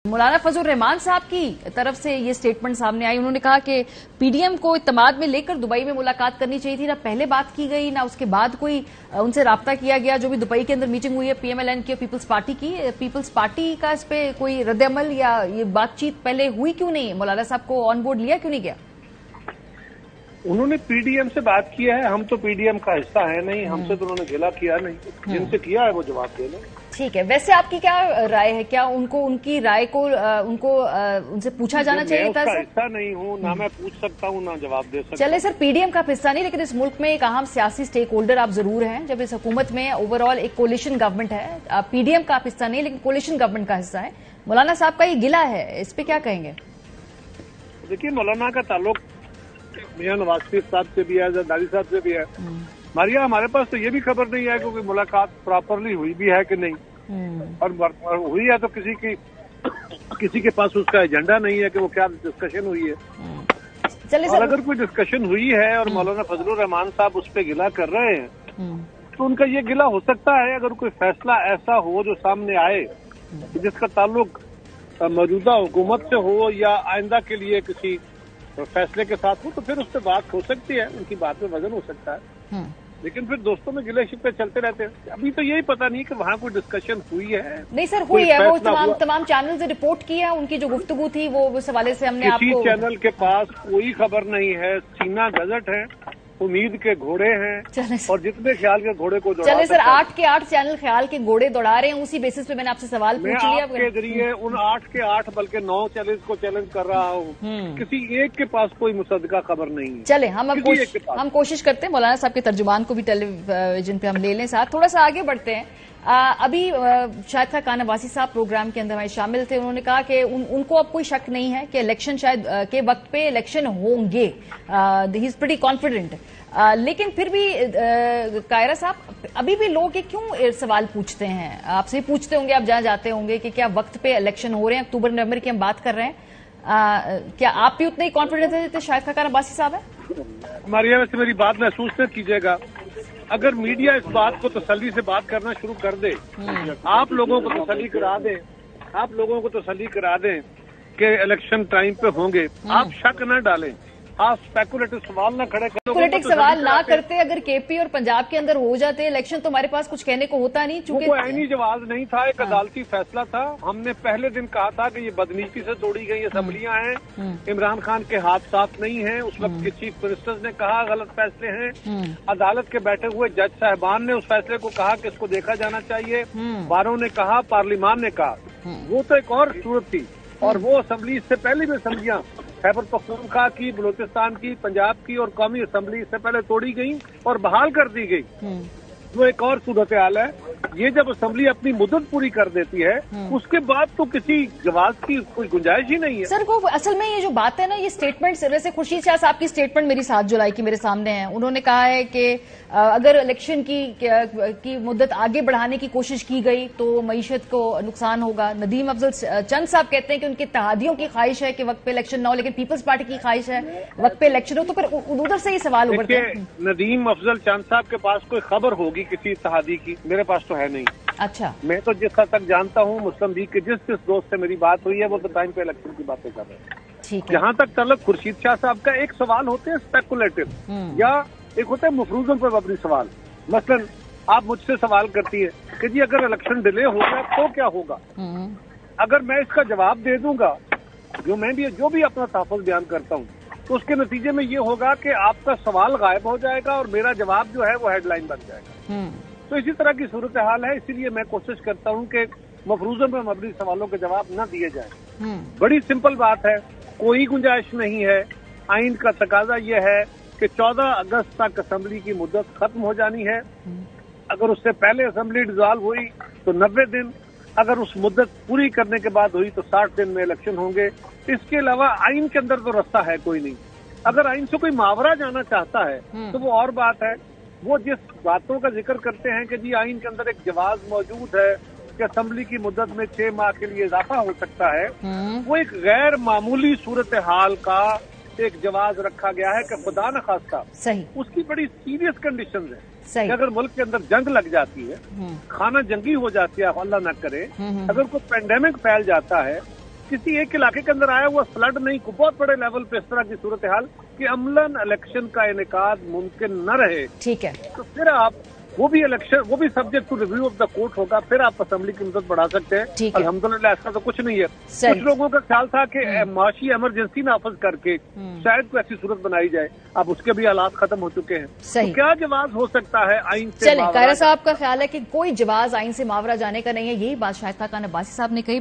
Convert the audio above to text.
मौलाना फजल रहमान साहब की तरफ से ये स्टेटमेंट सामने आई। उन्होंने कहा कि पीडीएम को इत्तेमाद में लेकर दुबई में मुलाकात करनी चाहिए थी, ना पहले बात की गई ना उसके बाद कोई उनसे राब्ता किया गया। जो भी दुबई के अंदर मीटिंग हुई है पीएमएलएन की और पीपल्स पार्टी की, पीपल्स पार्टी का इस पे कोई रद्द-ए-अमल या ये बातचीत पहले हुई क्यों नहीं? मौलाना साहब को ऑन बोर्ड लिया क्यों नहीं गया? उन्होंने पीडीएम से बात की है, हम तो पीडीएम का हिस्सा है नहीं, हमसे तो उन्होंने गिला किया नहीं, जिनसे किया है वो जवाब दे लें। ठीक है, वैसे आपकी क्या राय है? क्या उनको उनकी राय को उनसे पूछा जाना चाहिए था? मैं हिस्सा नहीं हूँ, ना मैं पूछ सकता हूँ ना जवाब दे सकता। चले सर, पीडीएम का हिस्सा नहीं, लेकिन इस मुल्क में एक अहम सियासी स्टेक होल्डर आप जरूर हैं। जब इस हुकूमत में ओवरऑल एक कोलिशन गवर्नमेंट है, पीडीएम का हिस्सा नहीं लेकिन कोलिशन गवर्नमेंट का हिस्सा है। मौलाना साहब का ये गिला है, इस पे क्या कहेंगे? देखिए, मौलाना का ताल्लुक मियां नवाज शरीफ साहब से भी है, जरदारी साहब से भी है। मारिया, हमारे पास तो ये भी खबर नहीं है क्योंकि मुलाकात प्रॉपरली हुई भी है कि नहीं, और हुई है तो किसी के पास उसका एजेंडा नहीं है कि वो क्या डिस्कशन हुई है। और अगर कोई डिस्कशन हुई है और मौलाना फजल रहमान साहब उस पर गिला कर रहे हैं तो उनका ये गिला हो सकता है अगर कोई फैसला ऐसा हो जो सामने आए जिसका ताल्लुक मौजूदा हुकूमत से हो या आइंदा के लिए किसी फैसले के साथ हो, तो फिर उस पर बात हो सकती है, उनकी बात में वजन हो सकता है। लेकिन फिर दोस्तों में गिले शिकवे चलते रहते हैं। अभी तो यही पता नहीं कि वहाँ कोई डिस्कशन हुई है। नहीं सर, हुई है, वो तमाम चैनल से रिपोर्ट की है, उनकी जो गुफ्तगू थी वो उस हवाले से हमने आपको। किसी चैनल के पास कोई खबर नहीं है, सीना गजट है, उम्मीद के घोड़े हैं और जितने ख्याल के घोड़े को चले सर, 8 के 8 चैनल ख्याल के घोड़े दौड़ा रहे हैं। उसी बेसिस पे मैंने आपसे सवाल पूछ लिया। आपके जरिए उन 8 के 8 बल्कि 9 चैलेंज को चैलेंज कर रहा हूँ। किसी एक के पास कोई मुसद्दका खबर नहीं है। चले हम कोशिश करते हैं मौलाना साहब के तर्जुमान को भी टेलीविजन पे हम ले लें साथ। थोड़ा सा आगे बढ़ते हैं। अभी शाहिद खान अब्बासी साहब प्रोग्राम के अंदर हमारे शामिल थे। उन्होंने कहा कि उनको अब कोई शक नहीं है कि इलेक्शन शायद के वक्त पे इलेक्शन होंगे। He is pretty confident. लेकिन फिर भी कायरा साहब, अभी भी लोग ये क्यों सवाल पूछते हैं? आपसे पूछते होंगे, आप जहाँ जाते होंगे कि क्या वक्त पे इलेक्शन हो रहे हैं? अक्टूबर नवंबर की हम बात कर रहे हैं। क्या आप भी उतने ही कॉन्फिडेंट है जितने शाहिद खान अब्बासी साहब है? मारिया, वैसे मेरी बात महसूस न कीजिएगा। अगर मीडिया इस बात को तसल्ली से बात करना शुरू कर दे, आप लोगों को तसल्ली करा दें कि इलेक्शन टाइम पे होंगे, आप शक न डालें, आप स्पेकुलेटिव सवाल न खड़े करें। स्पेकुलेटिव सवाल ना करते, अगर केपी और पंजाब के अंदर हो जाते इलेक्शन तो हमारे पास कुछ कहने को होता नहीं। चूंकि आईनी जवाब नहीं था, एक अदालती फैसला था। हमने पहले दिन कहा था कि ये बदनीति से तोड़ी गई असेंबलियां हैं, इमरान खान के हाथ साफ नहीं है। उस वक्त के चीफ मिनिस्टर्स ने कहा गलत फैसले हैं। अदालत के बैठे हुए जज साहबान ने उस फैसले को कहा कि इसको देखा जाना चाहिए। बारों ने कहा, पार्लिमान ने कहा। वो तो एक और सूरत थी। और वो असेंबली, इससे पहले भी असेंबलियां खैबर पख्तूनख्वा की, बलूचिस्तान की, पंजाब की और कौमी असेंबली इससे पहले तोड़ी गई और बहाल कर दी गई। वो एक और सूरत हाल है। ये जब असेंबली अपनी मुद्दत पूरी कर देती है उसके बाद तो किसी जवाब की कोई गुंजाइश ही नहीं है। सर, वो असल में ये जो बात है ना, ये स्टेटमेंट वैसे खुर्शीद शाह साहब की स्टेटमेंट मेरी 7 जुलाई की मेरे सामने है। उन्होंने कहा है कि अगर इलेक्शन की मुद्दत आगे बढ़ाने की कोशिश की गई तो मईशत को नुकसान होगा। नदीम अफजल चंद साहब कहते हैं कि उनके इत्तेहादियों की ख्वाहिश है कि वक्त पे इलेक्शन ना हो, लेकिन पीपल्स पार्टी की ख्वाहिश है वक्त पे इलेक्शन हो। तो फिर उधर से ही सवाल उभरते हैं। नदीम अफजल चंद साहब के पास कोई खबर होगी किसी इत्तेहादी की, मेरे पास तो है नहीं। अच्छा, मैं तो जिस हद तक जानता हूँ, मुस्लिम लीग के जिस दोस्त से मेरी बात हुई है वो तो टाइम पे इलेक्शन की बातें कर रहे हैं। ठीक है। जहाँ तक तलब खुर्शीद शाह साहब का, एक सवाल होते हैं स्पेकुलेटिव या एक होता है मफरूजन पर मबनी सवाल। मसलन आप मुझसे सवाल करती है कि जी अगर इलेक्शन डिले हो गया तो क्या होगा। अगर मैं इसका जवाब दे दूंगा, जो भी अपना तहफ़्फ़ुज़ बयान करता हूँ, तो उसके नतीजे में ये होगा कि आपका सवाल गायब हो जाएगा और मेरा जवाब जो है वो हेडलाइन बन जाएगा। तो इसी तरह की सूरत हाल है। इसीलिए मैं कोशिश करता हूँ कि मफरूजन पर मबनी सवालों के जवाब न दिए जाएं। बड़ी सिंपल बात है, कोई गुंजाइश नहीं है। आइन का तकाजा यह है कि 14 अगस्त तक असेंबली की मुद्दत खत्म हो जानी है। अगर उससे पहले असेंबली डिसॉल्व हुई तो 90 दिन, अगर उस मुद्दत पूरी करने के बाद हुई तो 60 दिन में इलेक्शन होंगे। इसके अलावा आइन के अंदर तो रास्ता है कोई नहीं। अगर आइन से कोई मावरा जाना चाहता है तो वो और बात है। वो जिस बातों का जिक्र करते हैं कि जी आइन के अंदर एक जवाब मौजूद है कि असेंबली की मुद्दत में 6 माह के लिए इजाफा हो सकता है, वो एक गैर मामूली सूरत हाल का एक जवाब रखा गया है कि खुदा न खास्ता सही उसकी बड़ी सीरियस कंडीशन है। सही। अगर मुल्क के अंदर जंग लग जाती है, खाना जंगी हो जाती है, अल्लाह न करे, अगर कोई पेंडेमिक फैल जाता है किसी एक इलाके के अंदर आया हुआ फ्लड नहीं, बहुत बड़े लेवल पे इस तरह की सूरत हाल कि अमलन इलेक्शन का इनेकाद मुमकिन न रहे, ठीक है, तो फिर आप वो भी subject to review of the court होगा, फिर आप असेंबली की मुद्दत बढ़ा सकते हैं। अल्हम्दुलिल्लाह ऐसा तो कुछ नहीं है। कुछ लोगों का ख्याल था कि माशी इमरजेंसी नाफज करके शायद कोई ऐसी सूरत बनाई जाए, अब उसके भी हालात खत्म हो चुके हैं। तो क्या जवाब हो सकता है आइन से? चलें, कायरा साहब का ख्याल है कि कोई जवाब आइन से मावरा जाने का नहीं है, यही बात शाहिद खान अब्बासी साहब ने कही।